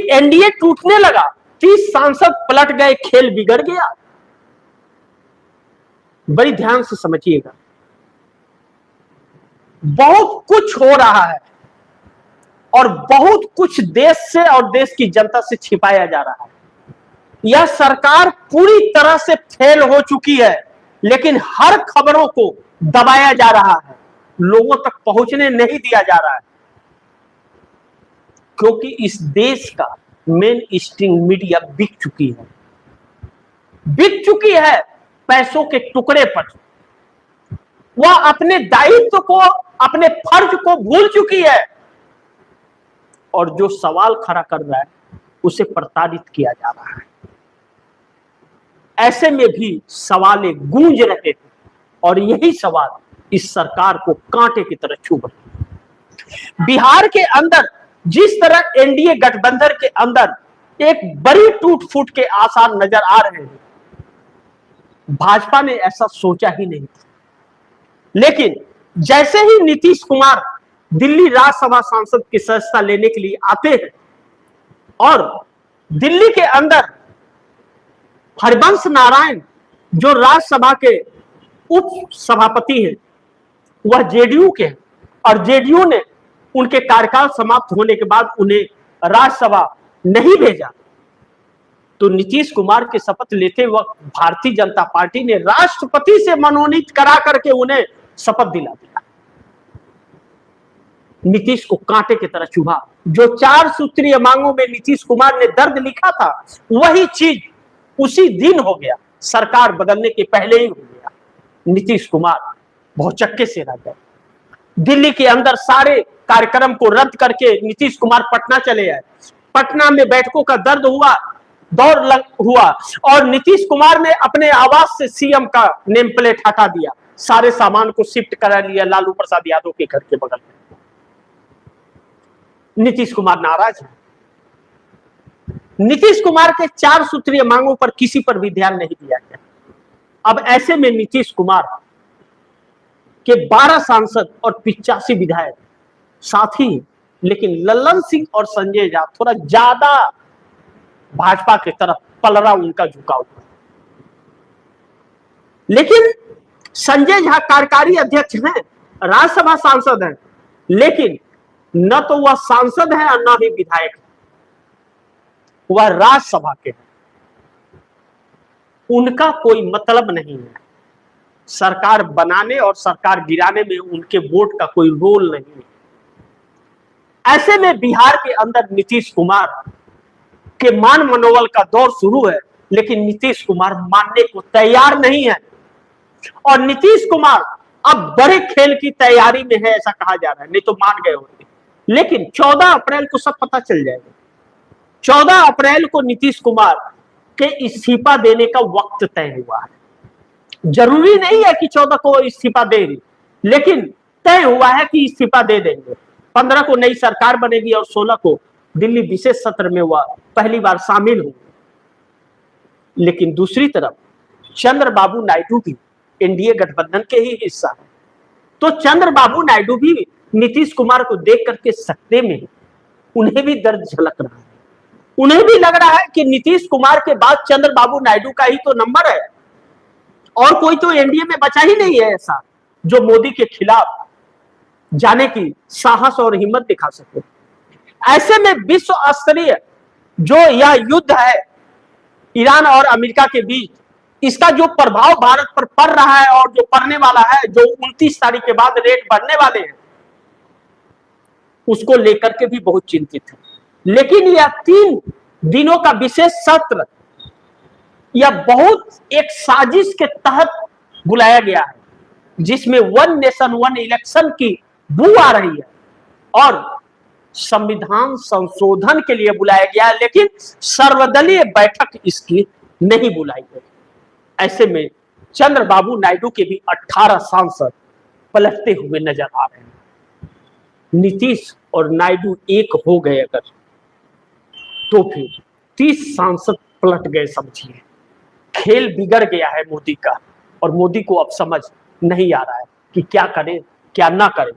NDA टूटने लगा, 30 सांसद पलट गए, खेल बिगड़ गया। बड़ी ध्यान से समझिएगा, बहुत कुछ हो रहा है और बहुत कुछ देश से और देश की जनता से छिपाया जा रहा है। यह सरकार पूरी तरह से फेल हो चुकी है, लेकिन हर खबरों को दबाया जा रहा है, लोगों तक पहुंचने नहीं दिया जा रहा है, क्योंकि इस देश का मेन स्ट्रीम मीडिया बिक चुकी है पैसों के टुकड़े पर। वह अपने दायित्व को, अपने फर्ज को भूल चुकी है और जो सवाल खड़ा कर रहा है उसे प्रताड़ित किया जा रहा है। ऐसे में भी सवाल गूंज रहे थे और यही सवाल इस सरकार को कांटे की तरह चुभ रहे। बिहार के अंदर जिस तरह एनडीए गठबंधन के अंदर एक बड़ी टूट फूट के आसार नजर आ रहे हैं, भाजपा ने ऐसा सोचा ही नहीं था। लेकिन जैसे ही नीतीश कुमार दिल्ली राज्यसभा सांसद की सदस्यता लेने के लिए आते हैं और दिल्ली के अंदर हरिवंश नारायण जो राज्यसभा के उप सभापति हैं, वह जेडीयू के हैं और जेडीयू ने उनके कार्यकाल समाप्त होने के बाद उन्हें राज्यसभा नहीं भेजा, तो नीतीश कुमार के शपथ लेते वक्त भारतीय जनता पार्टी ने राष्ट्रपति से मनोनीत करा करके उन्हें शपथ दिला दिया। नीतीश को कांटे की तरह चुभा। जो 4 सूत्रीय मांगों में नीतीश कुमार ने दर्द लिखा था, वही चीज उसी दिन हो गया, सरकार बदलने के पहले ही हो गया। नीतीश कुमार भौचक्के से रह गए। दिल्ली के अंदर सारे कार्यक्रम को रद्द करके नीतीश कुमार पटना चले आए। पटना में बैठकों का दौर हुआ और नीतीश कुमार ने अपने आवास से सीएम का नेम प्लेट हटा दिया, सारे सामान को शिफ्ट करा लिया लालू प्रसाद यादव के घर के बगल में। नीतीश कुमार नाराज है। नीतीश कुमार के 4 सूत्रीय मांगों पर किसी पर भी ध्यान नहीं दिया गया। अब ऐसे में नीतीश कुमार के 12 सांसद और 85 विधायक साथी, लेकिन लल्लन सिंह और संजय झा थोड़ा ज्यादा भाजपा की तरफ पलड़ा उनका झुकाव हुआ। लेकिन संजय झा कार्यकारी अध्यक्ष हैं, राज्यसभा सांसद हैं, लेकिन न तो वह सांसद है और न ही विधायक है, वह राज्यसभा के हैं। उनका कोई मतलब नहीं है। सरकार बनाने और सरकार गिराने में उनके वोट का कोई रोल नहीं है। ऐसे में बिहार के अंदर नीतीश कुमार के मान मनोबल का दौर शुरू है, लेकिन नीतीश कुमार मानने को तैयार नहीं है और नीतीश कुमार अब बड़े खेल की तैयारी में है, ऐसा कहा जा रहा है। नहीं तो मान गए होते, लेकिन 14 अप्रैल को सब पता चल जाएगा। 14 अप्रैल को नीतीश कुमार के इस्तीफा देने का वक्त तय हुआ है। जरूरी नहीं है कि 14 को इस्तीफा दे, लेकिन तय हुआ है कि इस्तीफा दे देंगे। 15 को नई सरकार बनेगी और 16 को दिल्ली विशेष सत्र में वह पहली बार शामिल होंगे। लेकिन दूसरी तरफ चंद्रबाबू नायडू भी एनडीए गठबंधन के ही हिस्सा है, तो चंद्रबाबू नायडू भी नीतीश कुमार को देख करके सकते में उन्हें भी दर्द झलक रहा है। उन्हें भी लग रहा है कि नीतीश कुमार के बाद चंद्रबाबू नायडू का ही तो नंबर है और कोई तो एनडीए में बचा ही नहीं है ऐसा जो मोदी के खिलाफ जाने की साहस और हिम्मत दिखा सके। ऐसे में विश्व स्तरीय जो यह युद्ध है ईरान और अमेरिका के बीच, इसका जो प्रभाव भारत पर पड़ रहा है और जो पड़ने वाला है, जो 29 तारीख के बाद रेट बढ़ने वाले हैं, उसको लेकर के भी बहुत चिंतित है। लेकिन यह 3 दिनों का विशेष सत्र यह बहुत एक साजिश के तहत बुलाया गया है, जिसमें 1 नेशन 1 इलेक्शन की बू आ रही है और संविधान संशोधन के लिए बुलाया गया, लेकिन सर्वदलीय बैठक इसकी नहीं बुलाई गई। ऐसे में चंद्रबाबू नायडू के भी 18 सांसद पलटते हुए नजर आ रहे हैं। नीतीश और नायडू एक हो गए अगर, तो फिर 30 सांसद पलट गए। समझिए खेल बिगड़ गया है मोदी का और मोदी को अब समझ नहीं आ रहा है कि क्या करें क्या ना करें।